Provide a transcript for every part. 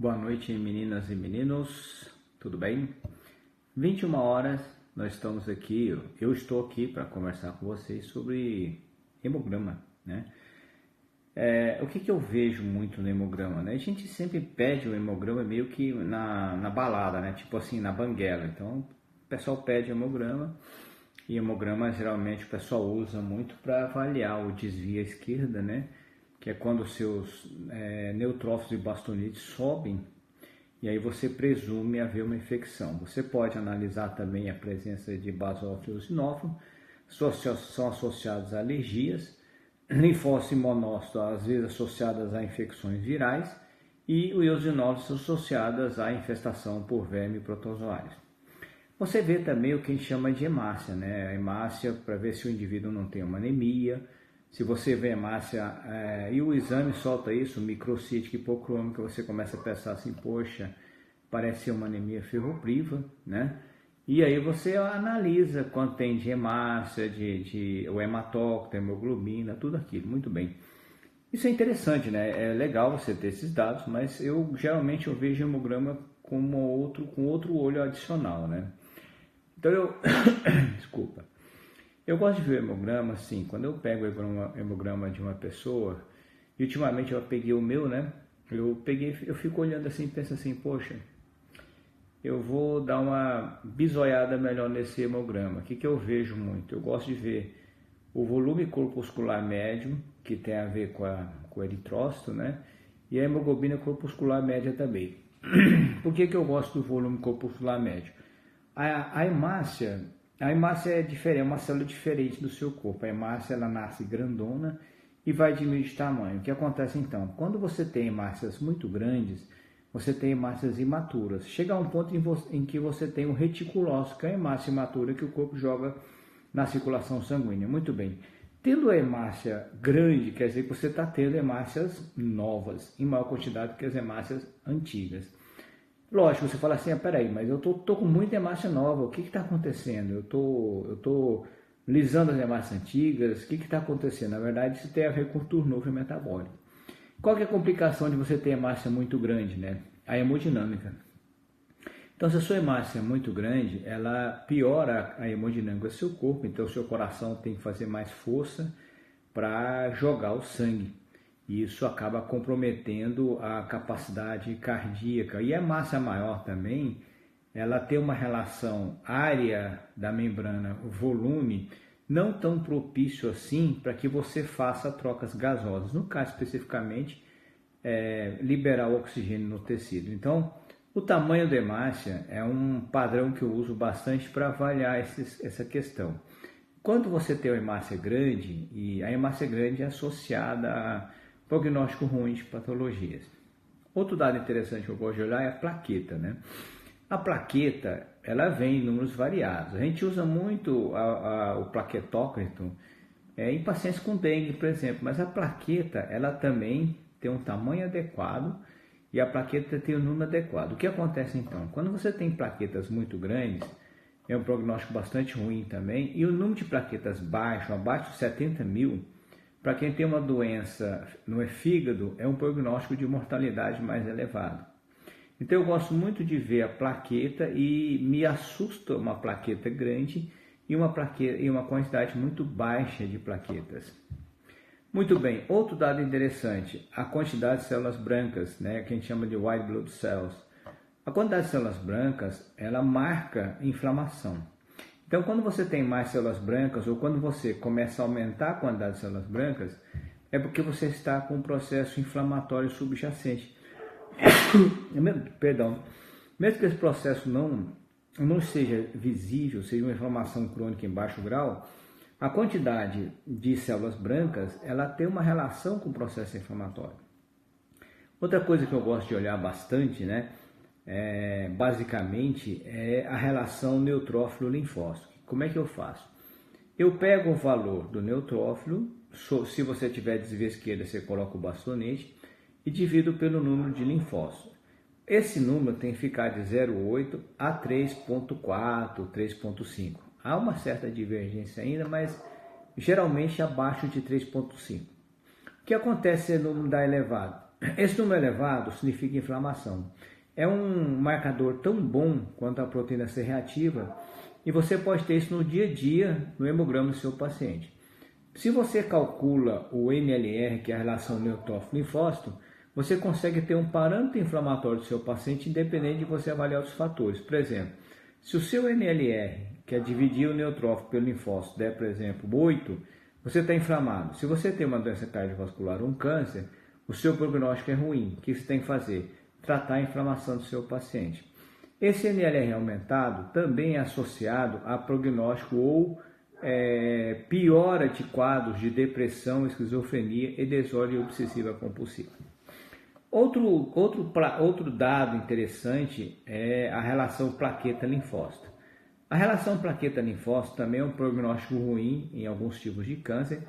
Boa noite, meninas e meninos, tudo bem? 21 horas, nós estamos aqui, eu estou aqui para conversar com vocês sobre hemograma, né? O que eu vejo muito no hemograma, né? A gente sempre pede o hemograma meio que na balada, né? Tipo assim, na banguela. Então, o pessoal pede hemograma e hemograma geralmente o pessoal usa muito para avaliar o desvio à esquerda, né? Que é quando os seus neutrófilos e bastonites sobem e aí você presume haver uma infecção. Você pode analisar também a presença de basófilo e eosinófilo, são associados a alergias, linfócitos e monócitos às vezes associadas a infecções virais e o eosinófilos são associadas à infestação por verme protozoários. Você vê também o que a gente chama de hemácia, né? A hemácia para ver se o indivíduo não tem uma anemia. Se você vê hemácia e o exame solta isso, microcítica hipocrômica, você começa a pensar assim, poxa, parece ser uma anemia ferropriva, né? E aí você analisa quanto tem de hemácia, o hematócrito, hemoglobina, tudo aquilo, muito bem. Isso é interessante, né? É legal você ter esses dados, mas geralmente eu vejo hemograma com outro olho adicional, né? Então desculpa. Eu gosto de ver o hemograma, assim, quando eu pego o hemograma de uma pessoa, e ultimamente eu peguei o meu, né? Eu fico olhando assim e penso assim, poxa, eu vou dar uma bisoiada melhor nesse hemograma. O que eu vejo muito? Eu gosto de ver o volume corpuscular médio, que tem a ver com o eritrócito, né? E a hemoglobina corpuscular média também. Por que eu gosto do volume corpuscular médio? A hemácia é diferente, é uma célula diferente do seu corpo. A hemácia ela nasce grandona e vai diminuir de tamanho. O que acontece então? Quando você tem hemácias muito grandes, você tem hemácias imaturas. Chega a um ponto em que você tem o reticulócito, que é a hemácia imatura que o corpo joga na circulação sanguínea. Muito bem. Tendo a hemácia grande, quer dizer que você está tendo hemácias novas, em maior quantidade que as hemácias antigas. Lógico, você fala assim, peraí, mas eu tô com muita hemácia nova, o que está acontecendo? Eu tô lisando as hemácias antigas, o que está acontecendo? Na verdade, isso tem a ver com o turnover metabólico. Qual que é a complicação de você ter hemácia muito grande, né? A hemodinâmica. Então, se a sua hemácia é muito grande, ela piora a hemodinâmica do seu corpo, então o seu coração tem que fazer mais força para jogar o sangue. E isso acaba comprometendo a capacidade cardíaca. E a hemácia maior também, ela tem uma relação área da membrana, volume, não tão propício assim para que você faça trocas gasosas. No caso especificamente, liberar o oxigênio no tecido. Então, o tamanho da hemácia é um padrão que eu uso bastante para avaliar essa questão. Quando você tem uma hemácia grande, e a hemácia grande é associada a prognóstico ruim de patologias. Outro dado interessante que eu gosto de olhar é a plaqueta, né? A plaqueta, ela vem em números variados. A gente usa muito o plaquetócrito em pacientes com dengue, por exemplo, mas a plaqueta, ela também tem um tamanho adequado e a plaqueta tem um número adequado. O que acontece então? Quando você tem plaquetas muito grandes, é um prognóstico bastante ruim também, e o número de plaquetas baixo, abaixo de 70 mil, para quem tem uma doença no fígado, é um prognóstico de mortalidade mais elevado. Então eu gosto muito de ver a plaqueta e me assusta uma plaqueta grande e uma quantidade muito baixa de plaquetas. Muito bem, outro dado interessante, a quantidade de células brancas, né, que a gente chama de white blood cells. A quantidade de células brancas, ela marca inflamação. Então, quando você tem mais células brancas ou quando você começa a aumentar a quantidade de células brancas, é porque você está com um processo inflamatório subjacente. Perdão. Mesmo que esse processo não seja visível, seja uma inflamação crônica em baixo grau, a quantidade de células brancas, ela tem uma relação com o processo inflamatório. Outra coisa que eu gosto de olhar bastante, né? Basicamente é a relação neutrófilo-linfócito. Como é que eu faço? Eu pego o valor do neutrófilo, se você tiver desvio à esquerda, você coloca o bastonete e divido pelo número de linfócitos. Esse número tem que ficar de 0,8 a 3,4, 3,5. Há uma certa divergência ainda, mas geralmente abaixo de 3,5. O que acontece se o número dá elevado? Esse número elevado significa inflamação. É um marcador tão bom quanto a proteína C reativa e você pode ter isso no dia a dia no hemograma do seu paciente. Se você calcula o NLR, que é a relação neutrófilo-linfócito, você consegue ter um parâmetro inflamatório do seu paciente independente de você avaliar outros fatores. Por exemplo, se o seu NLR, que é dividir o neutrófilo pelo linfócito, der, por exemplo, 8, você está inflamado. Se você tem uma doença cardiovascular ou um câncer, o seu prognóstico é ruim. O que você tem que fazer? Tratar a inflamação do seu paciente. Esse NLR aumentado também é associado a prognóstico ou piora de quadros de depressão, esquizofrenia e desordem obsessiva compulsiva. Outro dado interessante é a relação plaqueta-linfócito. A relação plaqueta-linfócito também é um prognóstico ruim em alguns tipos de câncer,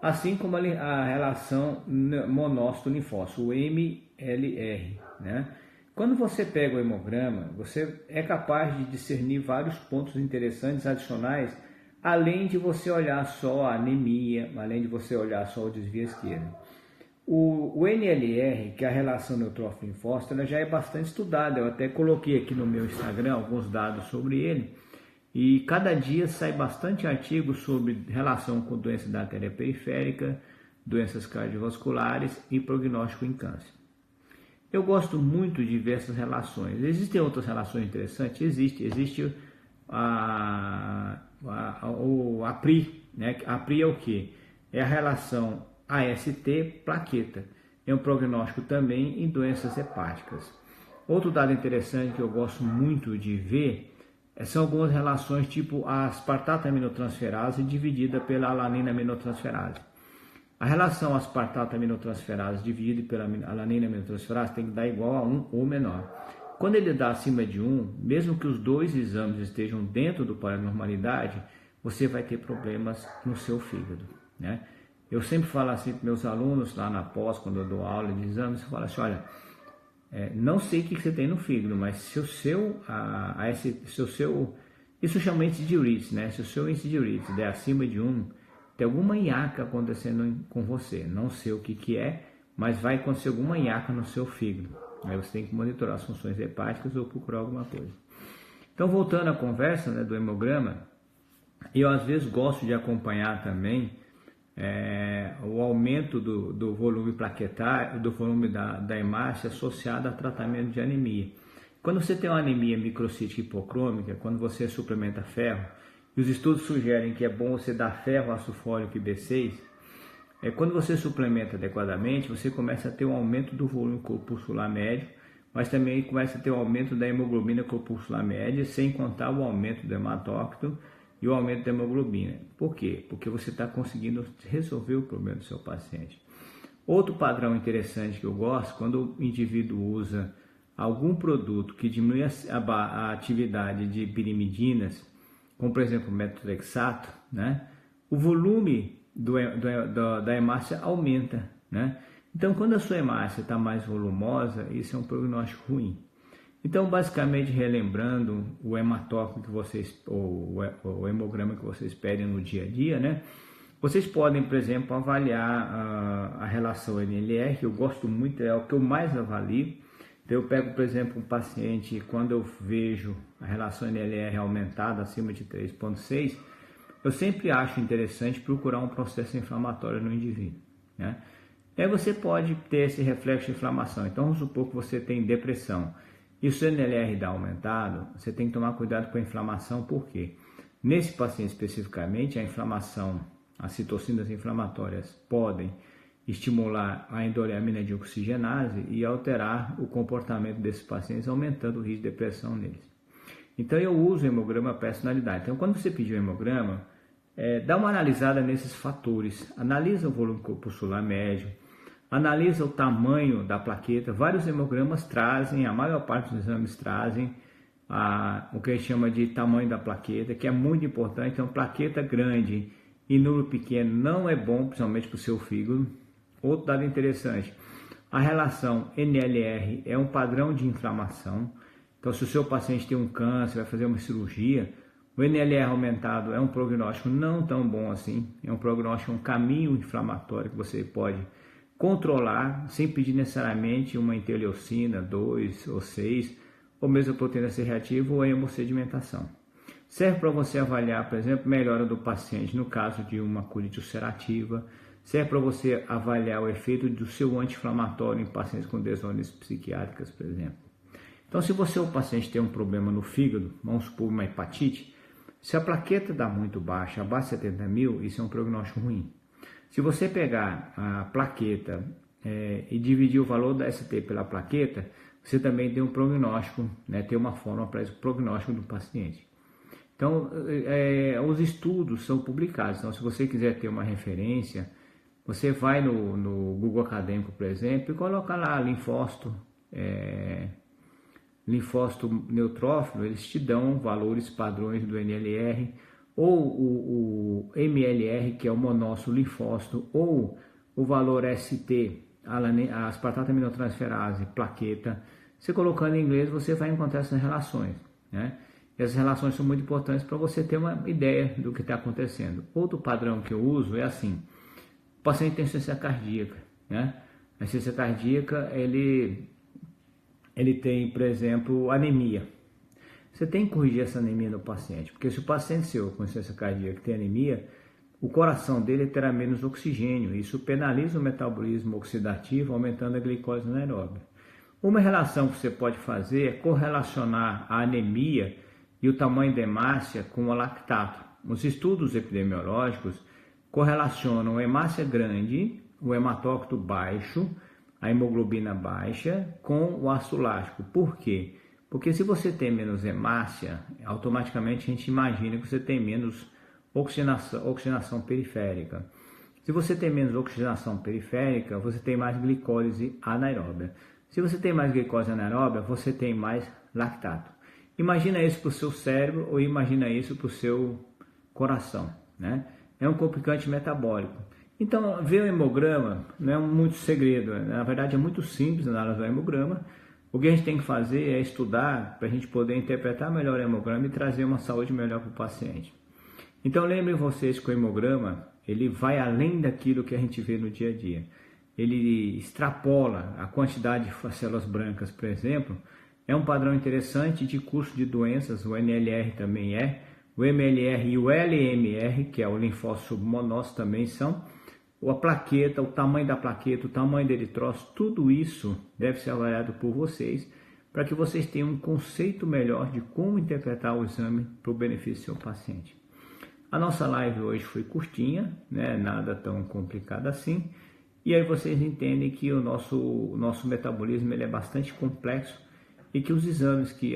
assim como a relação monócito-linfócito, o MLR, né? Quando você pega o hemograma, você é capaz de discernir vários pontos interessantes adicionais, além de você olhar só a anemia, além de você olhar só o desvio esquerdo. O NLR, que é a relação neutrófilo-linfócito, ela já é bastante estudada. Eu até coloquei aqui no meu Instagram alguns dados sobre ele. E cada dia sai bastante artigo sobre relação com doença da artéria periférica, doenças cardiovasculares e prognóstico em câncer. Eu gosto muito de ver essas relações. Existem outras relações interessantes? Existe a PRI, né? A PRI é o que? É a relação AST-plaqueta. É um prognóstico também em doenças hepáticas. Outro dado interessante que eu gosto muito de ver são algumas relações tipo a aspartato aminotransferase dividida pela alanina aminotransferase. A relação aspartato aminotransferase dividida pela alanina aminotransferase tem que dar igual a 1 ou menor. Quando ele dá acima de 1, mesmo que os dois exames estejam dentro do padrão de normalidade, você vai ter problemas no seu fígado, né? Eu sempre falo assim para meus alunos lá na pós, quando eu dou aula de exames, eu falo assim, olha, não sei o que você tem no fígado, mas se o seu, isso chama índice de Urites, né? Se o seu índice de Urites der acima de 1, tem alguma nhaca acontecendo com você. Não sei o que é, mas vai acontecer alguma nhaca no seu fígado. Aí você tem que monitorar as funções hepáticas ou procurar alguma coisa. Então, voltando à conversa, né, do hemograma, eu às vezes gosto de acompanhar também o aumento do volume plaquetário, do volume da hemácia associado a tratamento de anemia. Quando você tem uma anemia microcítica hipocrômica, quando você suplementa ferro, e os estudos sugerem que é bom você dar ferro, ácido fólico e B6, quando você suplementa adequadamente, você começa a ter um aumento do volume corpuscular médio, mas também começa a ter um aumento da hemoglobina corpuscular média, sem contar o aumento do hematócrito e o aumento da hemoglobina. Por quê? Porque você está conseguindo resolver o problema do seu paciente. Outro padrão interessante que eu gosto, quando o indivíduo usa algum produto que diminui a atividade de pirimidinas, como por exemplo o metotrexato, né? O volume da hemácia aumenta, né? Então, quando a sua hemácia está mais volumosa, isso é um prognóstico ruim. Então, basicamente, relembrando o hematócrito que vocês, ou o hemograma que vocês pedem no dia a dia, né? Vocês podem, por exemplo, avaliar a relação NLR, que eu gosto muito, é o que eu mais avalio. Então, eu pego, por exemplo, um paciente, quando eu vejo a relação NLR aumentada acima de 3,6, eu sempre acho interessante procurar um processo inflamatório no indivíduo, né? E aí você pode ter esse reflexo de inflamação. Então, vamos supor que você tem depressão e o seu NLR dá aumentado, você tem que tomar cuidado com a inflamação, por quê? Nesse paciente especificamente, a inflamação, as citocinas inflamatórias podem estimular a endoleamina de oxigenase e alterar o comportamento desses pacientes, aumentando o risco de depressão neles. Então, eu uso o hemograma personalidade. Então, quando você pedir o hemograma, dá uma analisada nesses fatores. Analisa o volume corpuscular médio, analisa o tamanho da plaqueta. Vários hemogramas trazem, a maior parte dos exames trazem o que a gente chama de tamanho da plaqueta, que é muito importante. Então, plaqueta grande e número pequeno não é bom, principalmente para o seu fígado. Outro dado interessante, a relação NLR é um padrão de inflamação. Então, se o seu paciente tem um câncer, vai fazer uma cirurgia, o NLR aumentado é um prognóstico não tão bom assim. É um prognóstico, um caminho inflamatório que você pode controlar, sem pedir necessariamente uma interleucina 2 ou 6, ou mesmo a proteína C reativa ou a hemossedimentação. Serve para você avaliar, por exemplo, melhora do paciente no caso de uma colite ulcerativa. Serve para você avaliar o efeito do seu anti-inflamatório em pacientes com desordens psiquiátricas, por exemplo. Então, se você, o paciente, tem um problema no fígado, vamos supor uma hepatite, se a plaqueta dá muito baixa, abaixo de 70 mil, isso é um prognóstico ruim. Se você pegar a plaqueta e dividir o valor da ST pela plaqueta, você também tem um prognóstico, né, tem uma forma para esse prognóstico do paciente. Então, os estudos são publicados. Então, se você quiser ter uma referência, você vai no Google Acadêmico, por exemplo, e coloca lá linfócito neutrófilo, eles te dão valores padrões do NLR, ou o MLR, que é o monócito linfócito, ou o valor ST, aspartato aminotransferase, plaqueta. Você colocando em inglês, você vai encontrar essas relações, né? E essas relações são muito importantes para você ter uma ideia do que está acontecendo. Outro padrão que eu uso é assim: o paciente tem insuficiência cardíaca, né? A insuficiência cardíaca, ele tem, por exemplo, anemia. Você tem que corrigir essa anemia no paciente, porque se o paciente seu com insuficiência cardíaca tem anemia, o coração dele terá menos oxigênio. Isso penaliza o metabolismo oxidativo, aumentando a glicose anaeróbica. Uma relação que você pode fazer é correlacionar a anemia e o tamanho da hemácia com o lactato. Os estudos epidemiológicos correlacionam a hemácia grande, o hematócrito baixo, a hemoglobina baixa, com o ácido lático. Por quê? Porque se você tem menos hemácia, automaticamente a gente imagina que você tem menos oxigenação periférica. Se você tem menos oxigenação periférica, você tem mais glicólise anaeróbia. Se você tem mais glicose anaeróbia, você tem mais lactato. Imagina isso para o seu cérebro ou imagina isso para o seu coração, né? É um complicante metabólico. Então, ver o hemograma não é muito segredo, na verdade é muito simples analisar o hemograma. O que a gente tem que fazer é estudar para a gente poder interpretar melhor o hemograma e trazer uma saúde melhor para o paciente. Então, lembrem vocês que o hemograma, ele vai além daquilo que a gente vê no dia a dia. Ele extrapola a quantidade de células brancas, por exemplo. É um padrão interessante de curso de doenças, o NLR também é. O MLR e o LMR, que é o linfócito monócito, também são. A plaqueta, o tamanho da plaqueta, o tamanho do eritrócito, tudo isso deve ser avaliado por vocês para que vocês tenham um conceito melhor de como interpretar o exame para o benefício do seu paciente. A nossa live hoje foi curtinha, né? Nada tão complicado assim. E aí vocês entendem que o nosso metabolismo ele é bastante complexo e que os exames que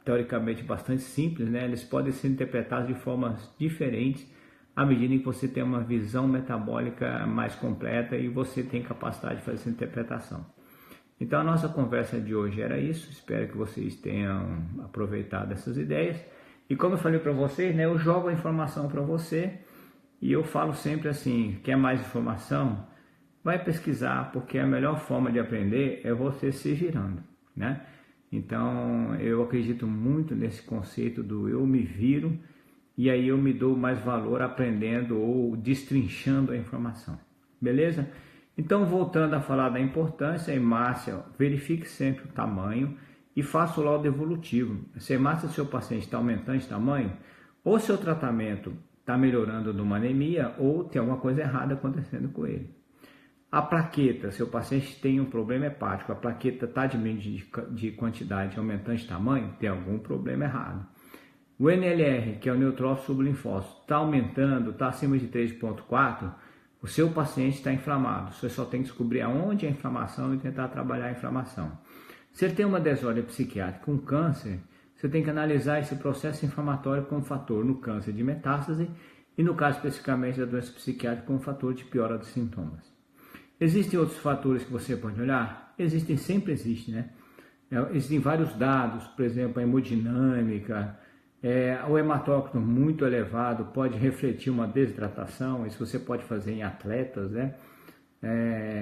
teoricamente bastante simples, né? Eles podem ser interpretados de formas diferentes à medida que você tem uma visão metabólica mais completa e você tem capacidade de fazer essa interpretação. Então a nossa conversa de hoje era isso, espero que vocês tenham aproveitado essas ideias. E como eu falei para vocês, né, eu jogo a informação para você e eu falo sempre assim: quer mais informação? Vai pesquisar, porque a melhor forma de aprender é você se virando, né? Então eu acredito muito nesse conceito do eu me viro e aí eu me dou mais valor aprendendo ou destrinchando a informação, beleza? Então, voltando a falar da importância, a hemácia, verifique sempre o tamanho e faça o laudo evolutivo. Se a hemácia do seu paciente está aumentando de tamanho, ou seu tratamento está melhorando de uma anemia, ou tem alguma coisa errada acontecendo com ele. A plaqueta, se o paciente tem um problema hepático, a plaqueta está diminuindo de quantidade, aumentando de tamanho, tem algum problema errado. O NLR, que é o neutrófilo sublinfócito, está aumentando, está acima de 3,4, o seu paciente está inflamado. Você só tem que descobrir aonde é a inflamação e tentar trabalhar a inflamação. Se ele tem uma desordem psiquiátrica, um câncer, você tem que analisar esse processo inflamatório como fator no câncer de metástase e no caso especificamente da doença psiquiátrica como fator de piora dos sintomas. Existem outros fatores que você pode olhar? Sempre existem, né? Existem vários dados, por exemplo, a hemodinâmica, o hematócrito muito elevado pode refletir uma desidratação, isso você pode fazer em atletas, né?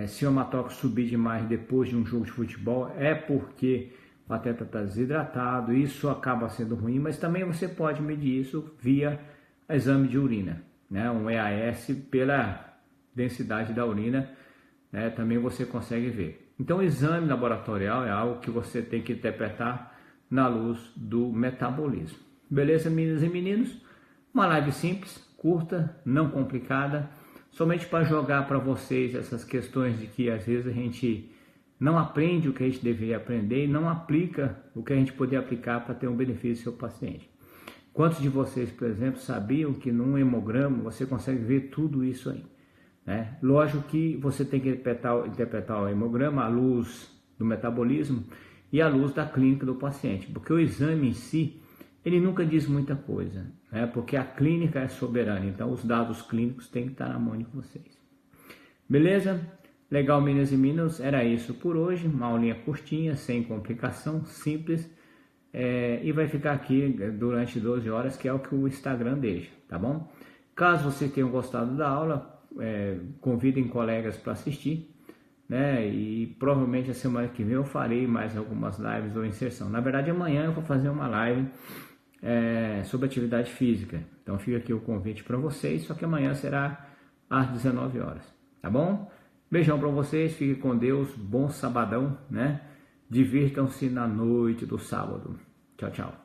Se o hematócrito subir demais depois de um jogo de futebol, é porque o atleta está desidratado, isso acaba sendo ruim, mas também você pode medir isso via exame de urina, né? Um EAS pela densidade da urina, né, também você consegue ver. Então o exame laboratorial é algo que você tem que interpretar na luz do metabolismo. Beleza, meninas e meninos? Uma live simples, curta, não complicada, somente para jogar para vocês essas questões de que às vezes a gente não aprende o que a gente deveria aprender e não aplica o que a gente poderia aplicar para ter um benefício ao seu paciente. Quantos de vocês, por exemplo, sabiam que num hemograma você consegue ver tudo isso aí? Né? Lógico que você tem que interpretar o hemograma à luz do metabolismo e à luz da clínica do paciente, porque o exame em si, ele nunca diz muita coisa, né? Porque a clínica é soberana, então os dados clínicos têm que estar na mão de vocês. Beleza? Legal, meninas e meninos, era isso por hoje, uma aulinha curtinha, sem complicação, simples, e vai ficar aqui durante 12 horas, que é o que o Instagram deixa, tá bom? Caso vocês tenham gostado da aula, convidem colegas para assistir, né? E provavelmente a semana que vem eu farei mais algumas lives ou inserção. Na verdade, amanhã eu vou fazer uma live sobre atividade física. Então fica aqui o convite para vocês, só que amanhã será às 19 horas, tá bom? Beijão para vocês, fiquem com Deus, bom sabadão, né? Divirtam-se na noite do sábado. Tchau, tchau.